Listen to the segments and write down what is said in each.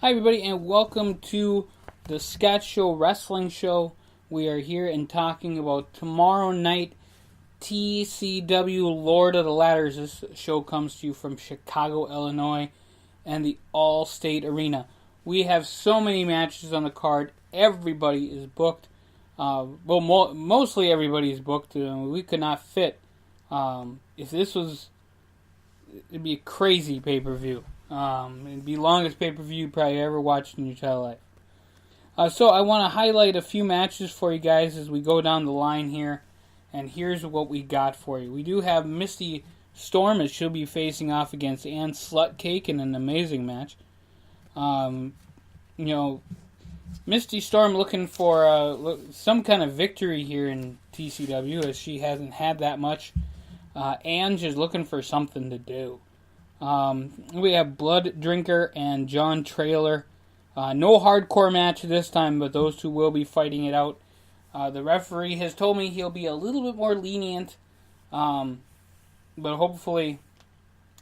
Hi, everybody, and welcome to the Scott Show Wrestling Show. We are here and talking about tomorrow night TCW Lord of the Ladders. This show comes to you from Chicago, Illinois, and the All-State Arena. We have so many matches on the card. Everybody is booked. Mostly everybody is booked. We could not fit. If this was, it'd be a crazy pay-per-view. It'd be the longest pay-per-view you probably ever watched in your entire life. So I want to highlight a few matches for you guys as we go down the line here. And here's what we got for you. We do have Misty Storm, as she'll be facing off against Ann Slutcake in an amazing match. Misty Storm looking for some kind of victory here in TCW, as she hasn't had that much. Ange is looking for something to do. We have Blood Drinker and John Trailer. No hardcore match this time, but those two will be fighting it out. The referee has told me he'll be a little bit more lenient, but hopefully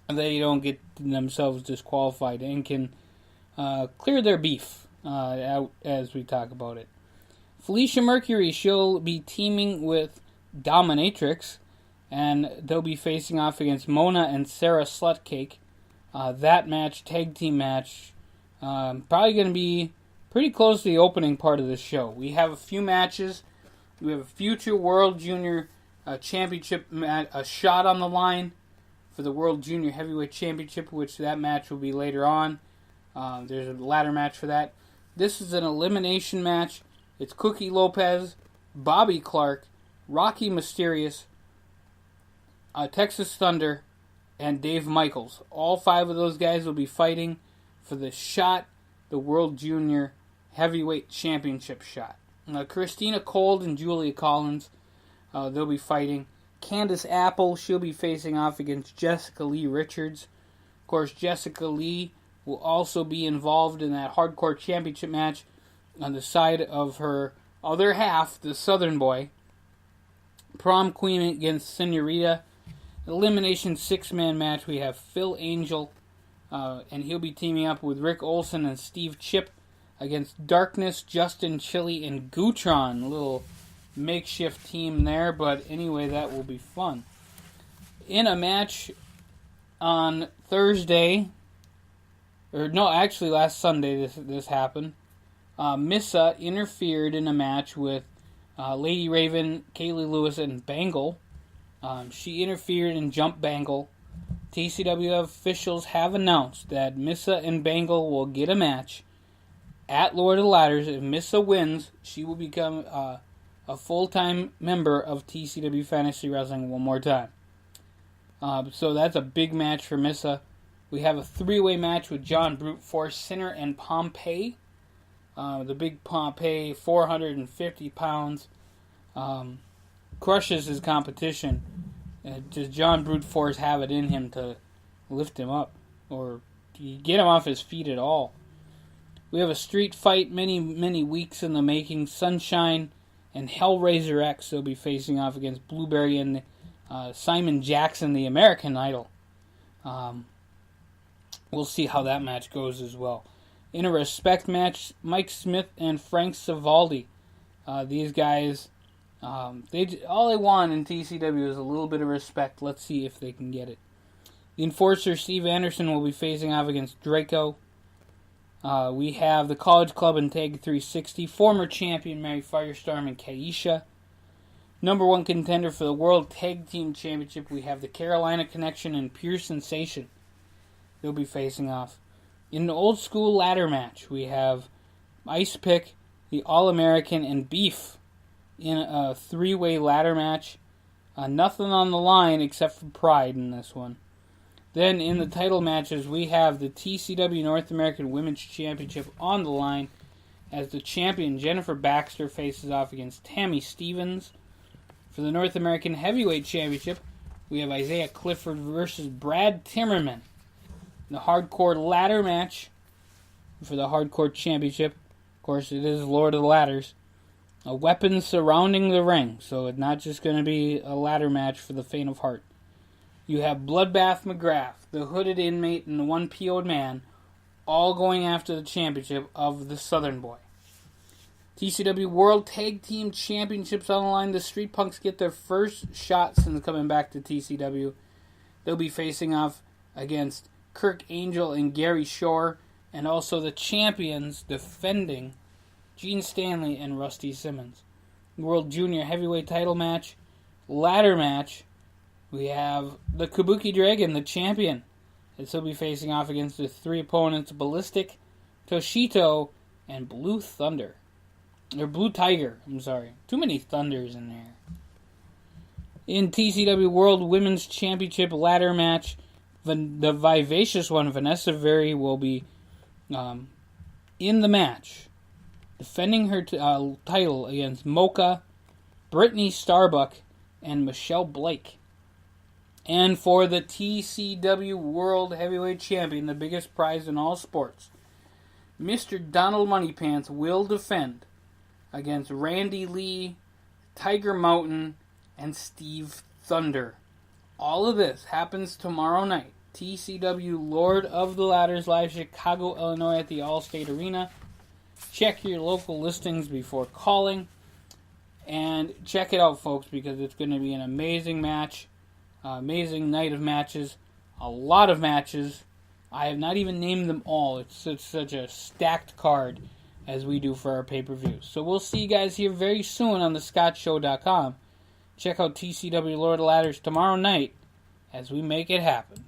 they don't get themselves disqualified and can clear their beef out as we talk about it. Felicia Mercury, she'll be teaming with Dominatrix, and they'll be facing off against Mona and Sarah Slutcake. That match, tag team match, probably going to be pretty close to the opening part of this show. We have a few matches. We have a future World Junior Championship a shot on the line for the World Junior Heavyweight Championship, which that match will be later on. There's a ladder match for that. This is an elimination match. It's Cookie Lopez, Bobby Clark, Rocky Mysterious, Texas Thunder, and Dave Michaels. All five of those guys will be fighting for the shot, the World Junior Heavyweight Championship shot. Christina Cold and Julia Collins, they'll be fighting. Candace Apple, she'll be facing off against Jessica Lee Richards. Of course, Jessica Lee will also be involved in that hardcore championship match on the side of her other half, the Southern Boy. Prom Queen against Senorita. Elimination 6-man match, we have Phil Angel, and he'll be teaming up with Rick Olson and Steve Chip against Darkness, Justin Chili, and Gootron. A little makeshift team there, but anyway, that will be fun. In a match on Thursday, last Sunday this happened, Missa interfered in a match with Lady Raven, Kaylee Lewis, and Bangle. She interfered and jumped Bangle. TCW officials have announced that Missa and Bangle will get a match at Lord of the Ladders. If Missa wins, she will become a full-time member of TCW Fantasy Wrestling one more time. So that's a big match for Missa. We have a three-way match with John Brute Force, Sinner, and Pompeii. The big Pompeii, 450 pounds. Crushes his competition. Does John Brute Force have it in him to lift him up, or do you get him off his feet at all? We have a street fight, many weeks in the making. Sunshine and Hellraiser X will be facing off against Blueberry and Simon Jackson, the American Idol. We'll see how that match goes as well. In a respect match, Mike Smith and Frank Savaldi. These guys, all they want in TCW is a little bit of respect. Let's see if they can get it. The Enforcer, Steve Anderson, will be facing off against Draco. We have the College Club and Tag 360, former champion Mary Firestorm and Kaisha. Number one contender for the World Tag Team Championship, we have the Carolina Connection and Pure Sensation. They'll be facing off. In an old school ladder match, we have Ice Pick, the All-American, and Beef in a three-way ladder match. Nothing on the line except for pride in this one. Then in the title matches, we have the TCW North American Women's Championship on the line as the champion Jennifer Baxter faces off against Tammy Stevens. For the North American Heavyweight Championship, we have Isaiah Clifford versus Brad Timmerman. The hardcore ladder match for the hardcore championship. Of course, it is Lord of the Ladders. A weapon surrounding the ring, so it's not just going to be a ladder match for the faint of heart. You have Bloodbath McGrath, the hooded inmate, and the one PO'd man, all going after the championship of the Southern Boy. TCW World Tag Team Championships on the line. The Street Punks get their first shot since coming back to TCW. They'll be facing off against Kirk Angel and Gary Shore, and also the champions defending Gene Stanley and Rusty Simmons. World Junior Heavyweight title match, ladder match, we have the Kabuki Dragon, the champion. He'll be facing off against the three opponents, Ballistic, Toshito, and Blue Thunder. Or Blue Tiger, I'm sorry. Too many Thunders in there. In TCW World Women's Championship ladder match, the vivacious one, Vanessa Very, will be in the match, defending her title against Mocha, Brittany Starbuck, and Michelle Blake. And for the TCW World Heavyweight Champion, the biggest prize in all sports, Mr. Donald Moneypants will defend against Randy Lee, Tiger Mountain, and Steve Thunder. All of this happens tomorrow night. TCW Lord of the Ladders Live, Chicago, Illinois at the Allstate Arena. Check your local listings before calling. And check it out, folks, because it's going to be an amazing match. Amazing night of matches. A lot of matches. I have not even named them all. It's such a stacked card as we do for our pay-per-views. So we'll see you guys here very soon on thescottshow.com. Check out TCW Lord of the Ladders tomorrow night as we make it happen.